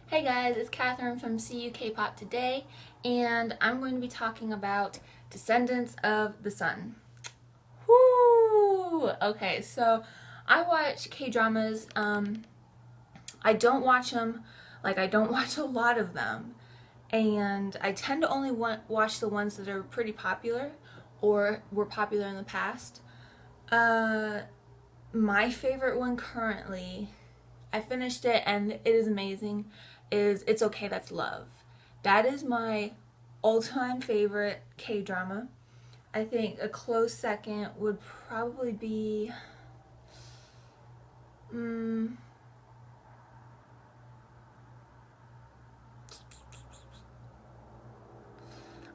Hey guys, it's Catherine from CUKpopToday, and I'm going to be talking about Descendants of the Sun. Whoo! Okay, so I watch K-dramas. I don't watch them, I don't watch a lot of them, and I tend to only watch the ones that are pretty popular or were popular in the past. My favorite one currently, I finished it and it is amazing, is It's Okay That's Love. That is my all-time favorite K-drama. I think a close second would probably be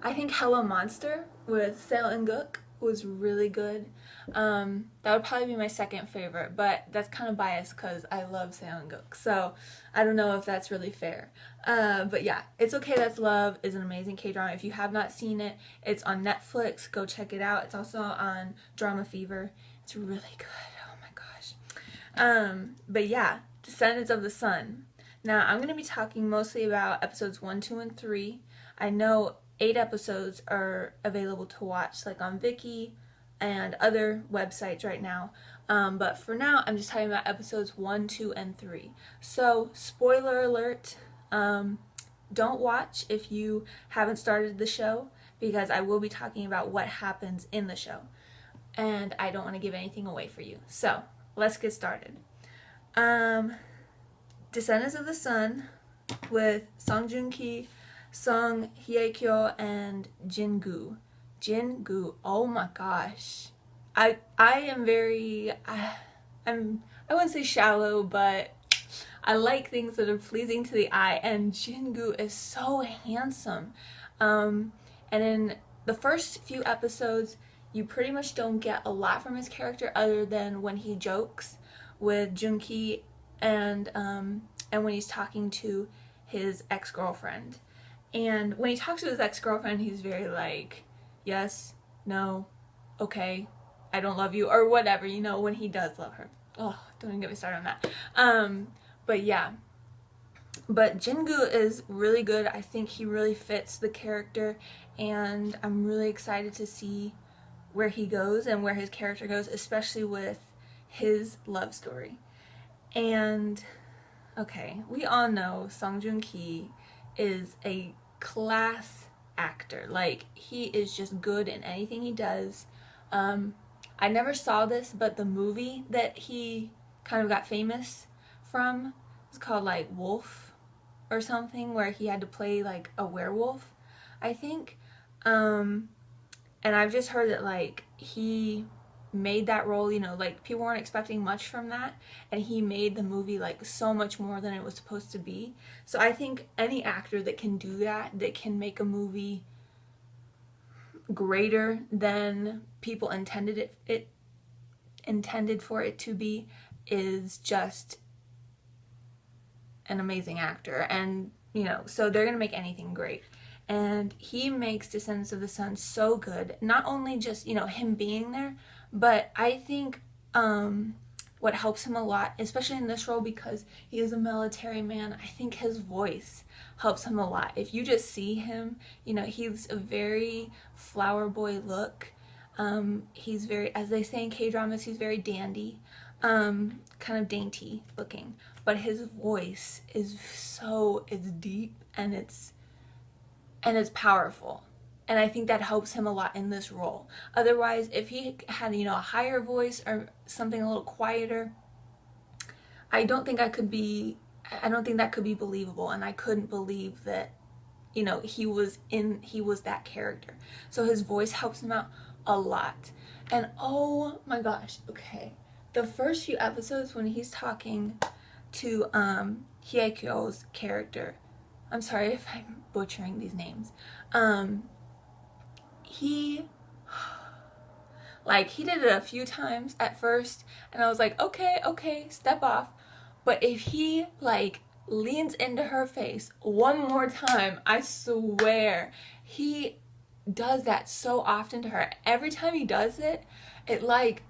I think Hello Monster with Seo and Gook was really good. That would probably be my second favorite, but that's kind of biased because I love Seo and Gook, so I don't know if that's really fair. But yeah, It's Okay That's Love is an amazing K-drama. If you have not seen it, it's on Netflix. Go check it out. It's also on Drama Fever. It's really good. Oh my gosh. But yeah, Descendants of the Sun. Now, I'm going to be talking mostly about episodes 1, 2, and 3. I know 8 episodes are available to watch, like on Viki and other websites right now. But for now, I'm just talking about episodes 1, 2, and 3. So, spoiler alert, don't watch if you haven't started the show, because I will be talking about what happens in the show. And I don't want to give anything away for you. So, let's get started. Descendants of the Sun with Joong Ki, Song Hye-kyo, and Jin Goo. Jin Goo, oh my gosh. I am very, I wouldn't say shallow, but I like things that are pleasing to the eye, and Jin Goo is so handsome. And in the first few episodes, you pretty much don't get a lot from his character other than when he jokes with Joong Ki and when he's talking to his ex-girlfriend. And when he talks to his ex-girlfriend, he's very like, yes, no, okay, I don't love you, or whatever, you know, when he does love her. Oh, don't even get me started on that. But yeah. But Jin Goo is really good. I think he really fits the character, and I'm really excited to see where he goes and where his character goes, especially with his love story. And okay, we all know Joong Ki is a class actor. Like, he is just good in anything he does. I never saw this, but the movie that he kind of got famous from is called like Wolf or something, where he had to play like a werewolf, I think. And I've just heard that like he made that role, you know, like people weren't expecting much from that, and he made the movie like so much more than it was supposed to be. So I think any actor that can do that, that can make a movie greater than people intended for it to be, is just an amazing actor. And you know, so they're gonna make anything great. And he makes Descendants of the Sun so good. Not only just, you know, him being there, but I think what helps him a lot, especially in this role because he is a military man, I think his voice helps him a lot. If you just see him, you know, he's a very flower boy look. He's very, as they say in K-dramas, he's very dandy, kind of dainty looking. But his voice is it's deep, and it's powerful. And I think that helps him a lot in this role. Otherwise, if he had, you know, a higher voice or something a little quieter, I don't think that could be believable, and I couldn't believe that, you know, he was that character. So his voice helps him out a lot. And oh my gosh, okay. The first few episodes when he's talking to Hye-kyo's character, I'm sorry if I'm butchering these names. He did it a few times at first, and I was like, okay, step off. But if he like leans into her face one more time, I swear, he does that so often to her. Every time he does it, it like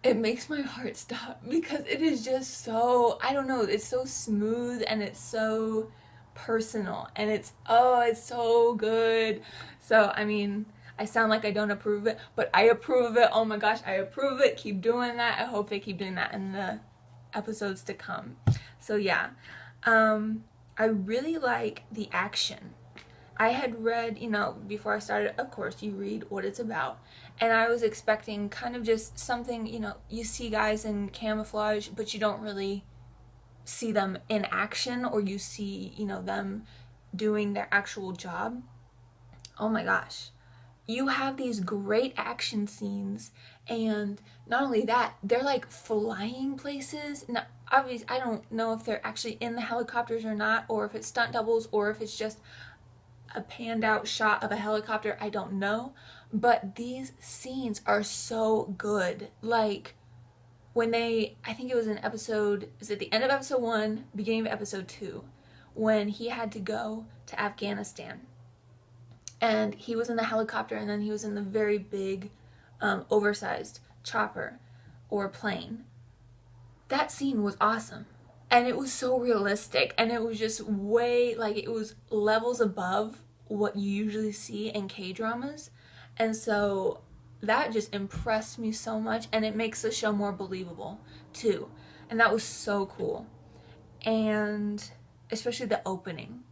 it makes my heart stop because it is just so, I don't know, it's so smooth and it's so personal and it's so good. So, I mean, I sound like I don't approve it, but I approve of it. Oh my gosh, I approve it. Keep doing that. I hope they keep doing that in the episodes to come. So yeah, I really like the action. I had read, before I started, of course, you read what it's about. And I was expecting kind of just something, you see guys in camouflage, but you don't really see them in action, or you see, them doing their actual job. Oh my gosh. You have these great action scenes, and not only that, they're like flying places. Now, obviously, I don't know if they're actually in the helicopters or not, or if it's stunt doubles, or if it's just a panned out shot of a helicopter. I don't know, but these scenes are so good. Like when I think it was in episode, is it the end of episode 1, beginning of episode 2, when he had to go to Afghanistan, and he was in the helicopter, and then he was in the very big oversized chopper or plane. That scene was awesome, and it was so realistic, and it was just way, like, it was levels above what you usually see in K-dramas. And so that just impressed me so much, and it makes the show more believable too. And that was so cool. And especially the opening,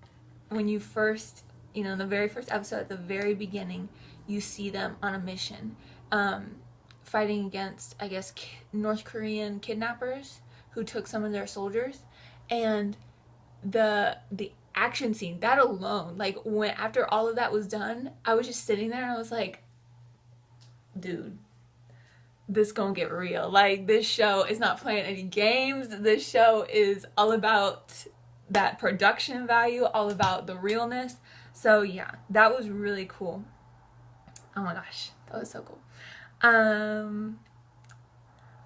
when you first, in the very first episode, at the very beginning, you see them on a mission, fighting against, I guess, North Korean kidnappers who took some of their soldiers. And the action scene, that alone, like, when after all of that was done, I was just sitting there and I was like, dude, this gonna get real. Like, this show is not playing any games. This show is all about that production value, all about the realness. So yeah, that was really cool. Oh my gosh, that was so cool. I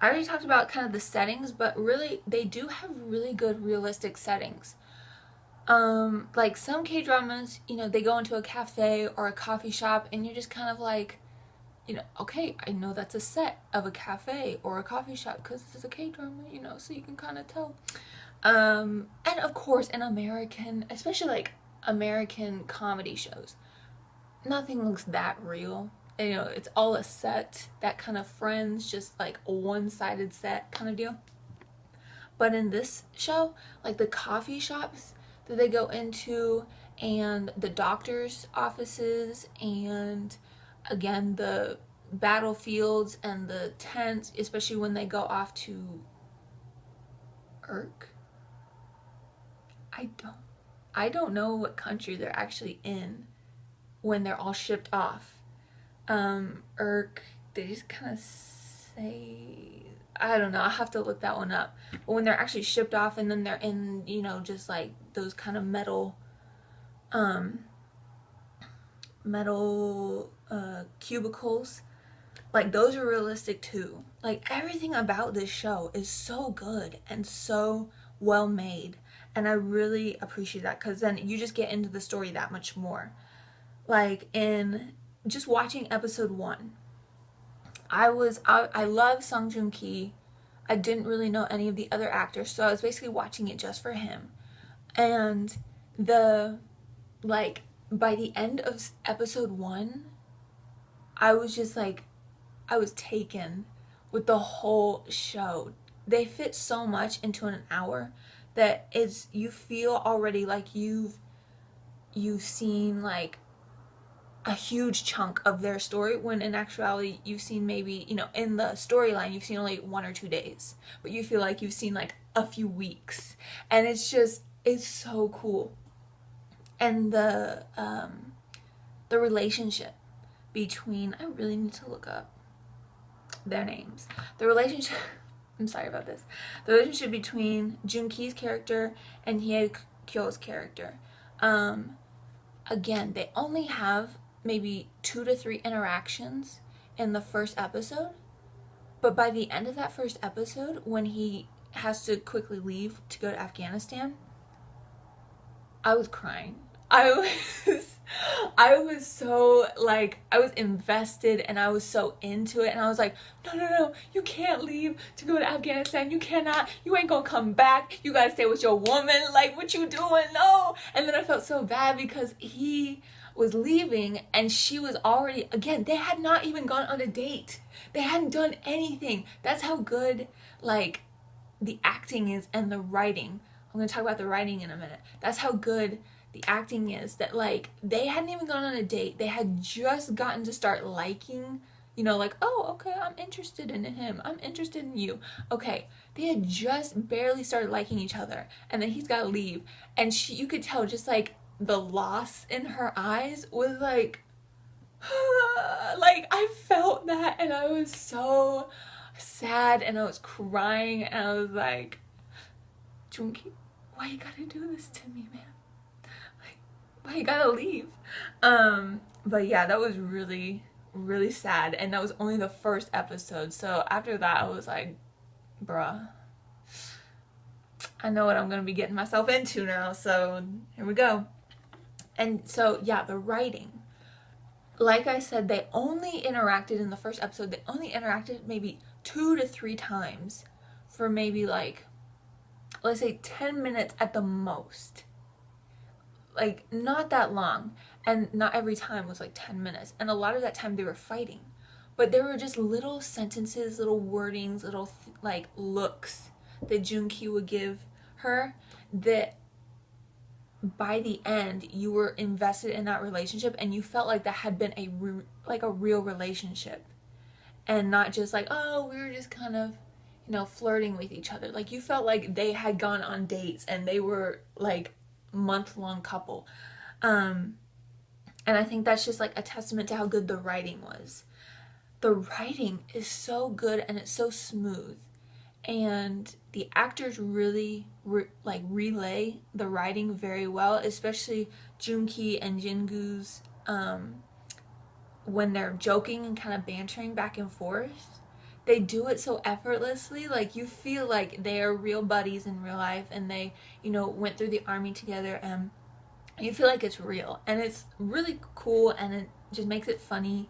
already talked about kind of the settings, but really they do have really good realistic settings. Like some K-dramas, they go into a cafe or a coffee shop, and you're just kind of like, okay, I know that's a set of a cafe or a coffee shop because this is a K-drama, so you can kind of tell. And of course, in American, especially like American comedy shows, nothing looks that real. And, it's all a set, that kind of Friends, just like a one-sided set kind of deal. But in this show, like the coffee shops that they go into, and the doctor's offices, and again the battlefields and the tents, especially when they go off to Urk. I don't know what country they're actually in when they're all shipped off. Urk, they just kind of say, I don't know, I'll have to look that one up. But when they're actually shipped off, and then they're in, just like those kind of metal cubicles, like those are realistic too. Like everything about this show is so good and so well made, and I really appreciate that, because then you just get into the story that much more. Like in just watching episode 1, I love Joong Ki. I didn't really know any of the other actors, so I was basically watching it just for him. And by the end of episode 1, I was just like, I was taken with the whole show. They fit so much into an hour that you feel already like you've seen like a huge chunk of their story, when in actuality you've seen maybe, in the storyline you've seen only 1 or 2 days, but you feel like you've seen like a few weeks. And it's so cool. And the relationship between, I really need to look up their names. The relationship I'm sorry about this. The relationship between Joong Ki's character and Hye Kyo's character. Again, they only have maybe 2 to 3 interactions in the first episode, but by the end of that first episode, when he has to quickly leave to go to Afghanistan, I was crying. I was so like, I was invested and I was so into it, and I was like, no, no, no, you can't leave to go to Afghanistan. You cannot. You ain't gonna come back. You gotta stay with your woman. Like, what you doing? No. And then I felt so bad because he was leaving and she was already, again, they had not even gone on a date. They hadn't done anything. That's how good, like, the acting is and the writing. I'm gonna talk about the writing in a minute. That's how good the acting is, that like they hadn't even gone on a date. They had just gotten to start liking, you know, like, oh, okay, I'm interested in him. I'm interested in you. Okay. They had just barely started liking each other. And then he's gotta leave. And you could tell just like the loss in her eyes was like, like I felt that and I was so sad and I was crying and I was like, Joongki, why you gotta do this to me, man? Like, why you gotta leave? But yeah, that was really, really sad, and that was only the first episode. So after that, I was like, bruh, I know what I'm gonna be getting myself into now. So here we go. And so yeah, the writing. Like I said, they only interacted in the first episode. They only interacted maybe 2 to 3 times for maybe like, let's say 10 minutes at the most. Like, not that long. And not every time was like 10 minutes. And a lot of that time they were fighting. But there were just little sentences, little wordings, little like looks that Joongki would give her that by the end you were invested in that relationship and you felt like that had been a real relationship, and not just like, oh, we were just kind of, you know, flirting with each other. Like, you felt like they had gone on dates and they were like month-long couple. And I think that's just like a testament to how good the writing was. The writing is so good and it's so smooth, and the actors really relay the writing very well, especially Joongki and Jin Goo's when they're joking and kind of bantering back and forth. They do it so effortlessly. Like, you feel like they are real buddies in real life and they, you know, went through the army together, and you feel like it's real, and it's really cool, and it just makes it funny.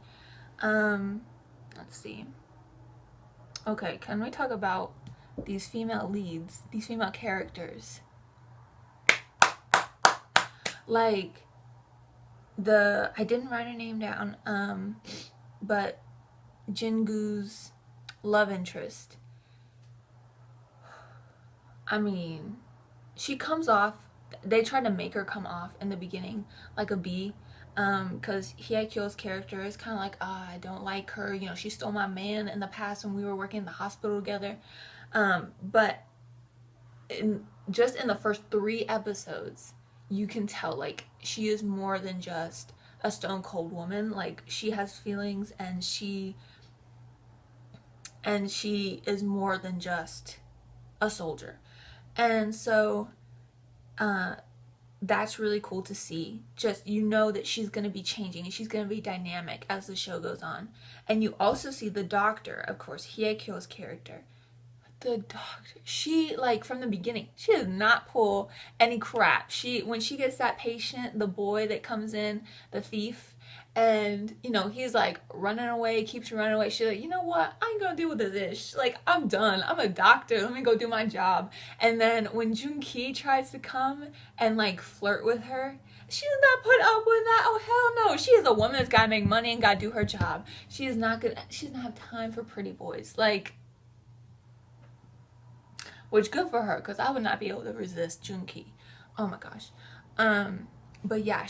Let's see. Okay, can we talk about these female leads, these female characters? Like, I didn't write her name down, but Jin Goo's love interest. I mean, she comes off, they try to make her come off in the beginning like a B, because Hye-kyo's character is kind of like, I don't like her, you know, she stole my man in the past when we were working in the hospital together. But just in the first 3 episodes, you can tell, like, she is more than just a stone cold woman. Like, she has feelings, and she is more than just a soldier. And so that's really cool to see. Just, you know that she's going to be changing and she's going to be dynamic as the show goes on. And you also see the doctor, of course, Hye-kyo's character. The doctor, she, like, from the beginning, she does not pull any crap. When she gets that patient, the boy that comes in, the thief, and, you know, he's like running away, keeps running away, she's like, you know what, I ain't gonna deal with this ish. Like, I'm done. I'm a doctor. Let me go do my job. And then when Joong Ki tries to come and like flirt with her, she does not put up with that. Oh, hell no. She is a woman that's gotta make money and gotta do her job. She doesn't have time for pretty boys. Like, which, good for her, because I would not be able to resist Joongki. Oh my gosh. But yeah,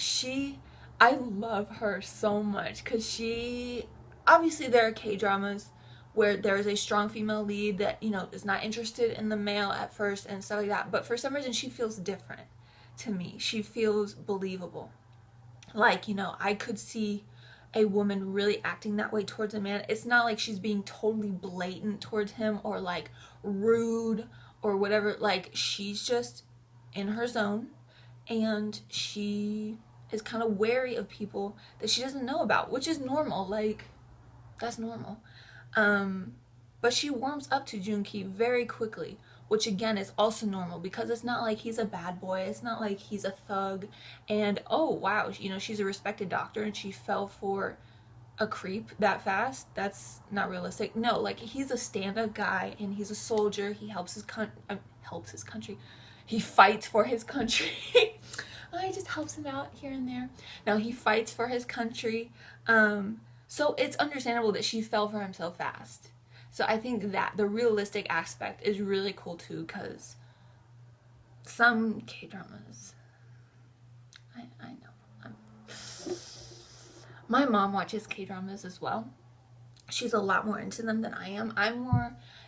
I love her so much, because obviously there are K-dramas where there is a strong female lead that, you know, is not interested in the male at first and stuff like that, but for some reason she feels different to me. She feels believable. Like, you know, I could see a woman really acting that way towards a man. It's not like she's being totally blatant towards him or like rude or whatever. Like, she's just in her zone, and she is kind of wary of people that she doesn't know about, which is normal. Like, that's normal. But she warms up to Joong Ki very quickly, which again is also normal because it's not like he's a bad boy, it's not like he's a thug, and oh wow, you know, she's a respected doctor and she fell for a creep that fast. That's not realistic. No, like he's a stand-up guy and he's a soldier. He helps his country. He fights for his country. He just helps him out here and there. No, he fights for his country. So it's understandable that she fell for him so fast. So I think that the realistic aspect is really cool too, because some K-dramas, I know, my mom watches K-dramas as well. She's a lot more into them than I am. I'm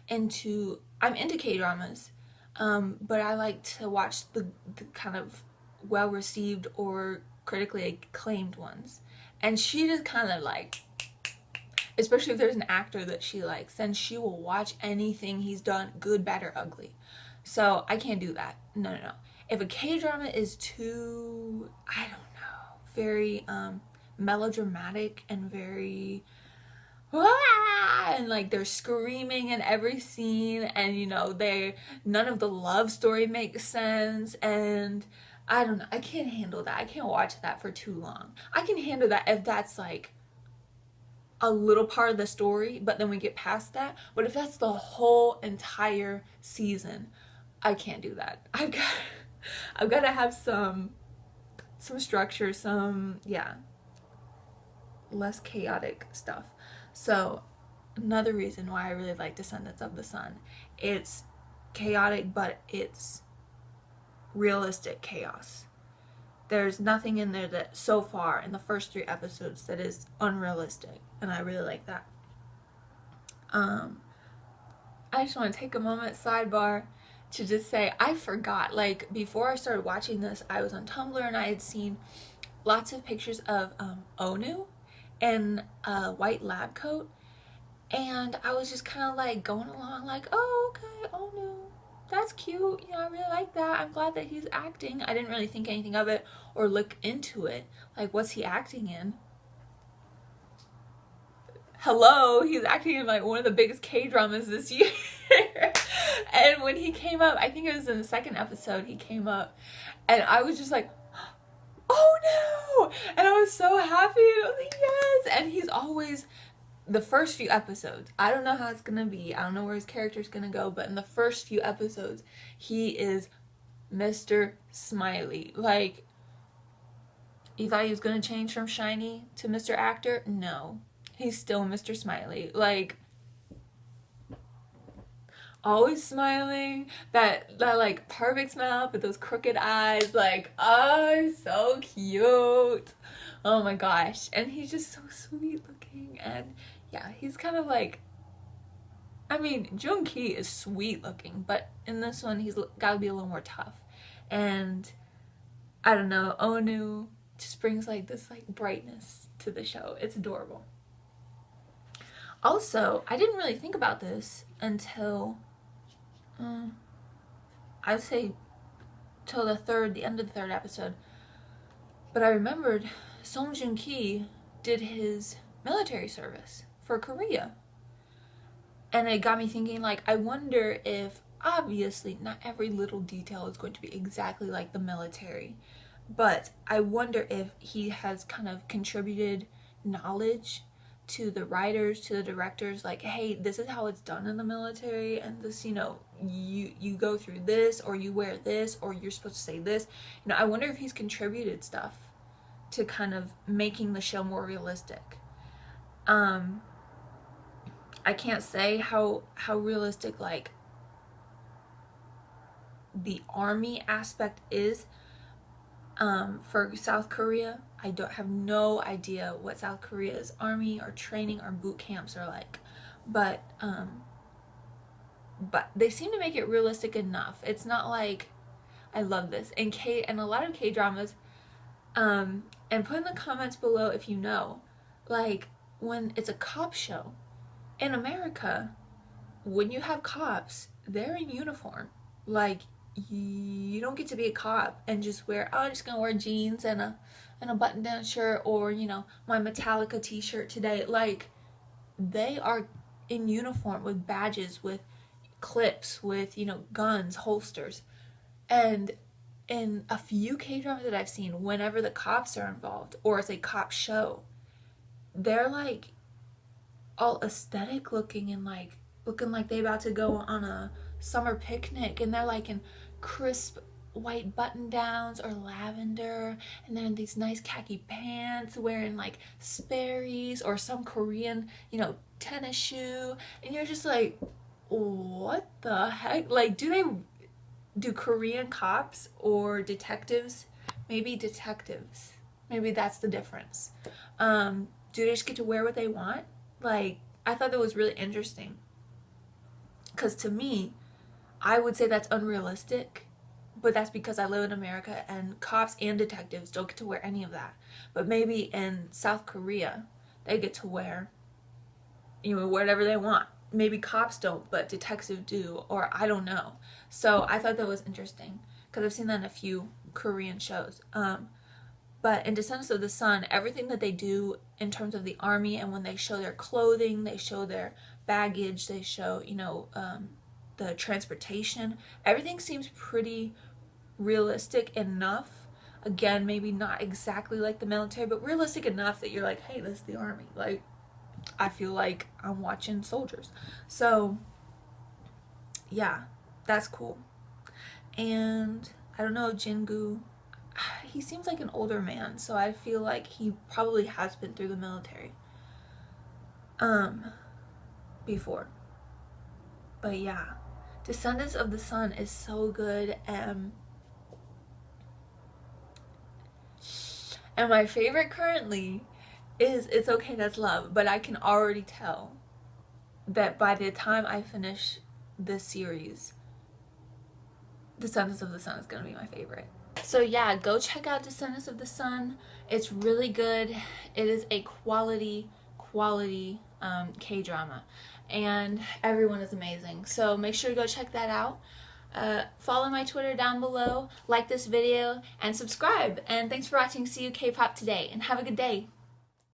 into K-dramas, but I like to watch the kind of well-received or critically acclaimed ones. And she just kind of like, especially if there's an actor that she likes, then she will watch anything he's done, good, bad, or ugly. So I can't do that. No. If a K-drama is too, I don't know, very melodramatic and very and like they're screaming in every scene, and you know, none of the love story makes sense, and I don't know, I can't handle that. I can't watch that for too long. I can handle that if that's like a little part of the story, but then we get past that. But if that's the whole entire season, I can't do that. I've got to have some structure, less chaotic stuff. So another reason why I really like Descendants of the Sun, it's chaotic, but it's realistic chaos. There's nothing in there that so far in the first 3 episodes that is unrealistic, and I really like that. I just want to take a moment, sidebar, to just say I forgot, like before I started watching this, I was on Tumblr and I had seen lots of pictures of Onew in a white lab coat, and I was just kind of like going along like, oh okay, Onew, that's cute, you know, I really like that, I'm glad that he's acting. I didn't really think anything of it or look into it, like what's he acting in. Hello, he's acting in like one of the biggest K-dramas this year. And when he came up, I think it was in the 2nd episode, he came up and I was just like, oh no, and I was so happy, and I was like, yes. And he's always, the first few episodes, I don't know how it's gonna be, I don't know where his character's gonna go, but in the first few episodes he is Mr. Smiley. Like, you thought he was gonna change from shiny to Mr. Actor? No, he's still Mr. Smiley. Like, always smiling, that like perfect smile with those crooked eyes, like, oh, so cute. Oh my gosh. And he's just so sweet looking, and yeah, he's kind of like, I mean, Joong Ki is sweet looking, but in this one he's got to be a little more tough. And I don't know, Onew just brings like this like brightness to the show. It's adorable. Also, I didn't really think about this until I'd say till the end of the 3rd episode, but I remembered Joong Ki did his military service for Korea, and it got me thinking, like, I wonder if, obviously not every little detail is going to be exactly like the military, but I wonder if he has kind of contributed knowledge to the writers, to the directors, like, hey, this is how it's done in the military, and this, you know, you go through this, or you wear this, or you're supposed to say this. You know, I wonder if he's contributed stuff to kind of making the show more realistic. I can't say how realistic like the army aspect is for South Korea. I have no idea what South Korea's army or training or boot camps are like, but they seem to make it realistic enough. It's not like, I love this. And a lot of K-dramas, and put in the comments below if you know, like when it's a cop show in America, when you have cops, they're in uniform. Like, you don't get to be a cop and just wear, oh, I'm just gonna wear jeans and a button-down shirt, or, you know, my Metallica t-shirt today. Like, they are in uniform with badges, with clips with, you know, guns, holsters. And in a few K-dramas that I've seen, whenever the cops are involved or it's a cop show, they're like all aesthetic looking and like looking like they about to go on a summer picnic, and they're like in crisp white button downs or lavender, and then these nice khaki pants, wearing like Sperry's or some Korean, you know, tennis shoe, and you're just like, what the heck? Like, do Korean cops or detectives, maybe detectives, maybe that's the difference, do they just get to wear what they want? Like, I thought that was really interesting, because to me, I would say that's unrealistic, but that's because I live in America and cops and detectives don't get to wear any of that. But maybe in South Korea, they get to wear, you know, whatever they want. Maybe cops don't, but detectives do, or I don't know. So I thought that was interesting because I've seen that in a few Korean shows. But in Descendants of the Sun, everything that they do in terms of the army, and when they show their clothing, they show their baggage, they show, you know, the transportation, everything seems pretty realistic enough. Again, maybe not exactly like the military, but realistic enough that you're like, hey, this is the army. Like, I feel like I'm watching soldiers. So, yeah, that's cool. And I don't know, Jin Goo, he seems like an older man, so I feel like he probably has been through the military before. But yeah, Descendants of the Sun is so good. And my favorite currently is It's Okay, That's Love, but I can already tell that by the time I finish this series, Descendants of the Sun is going to be my favorite. So yeah, go check out Descendants of the Sun. It's really good. It is a quality K-drama, and everyone is amazing. So make sure to go check that out. Follow my Twitter down below, like this video, and subscribe. And thanks for watching CUKpopToday, and have a good day.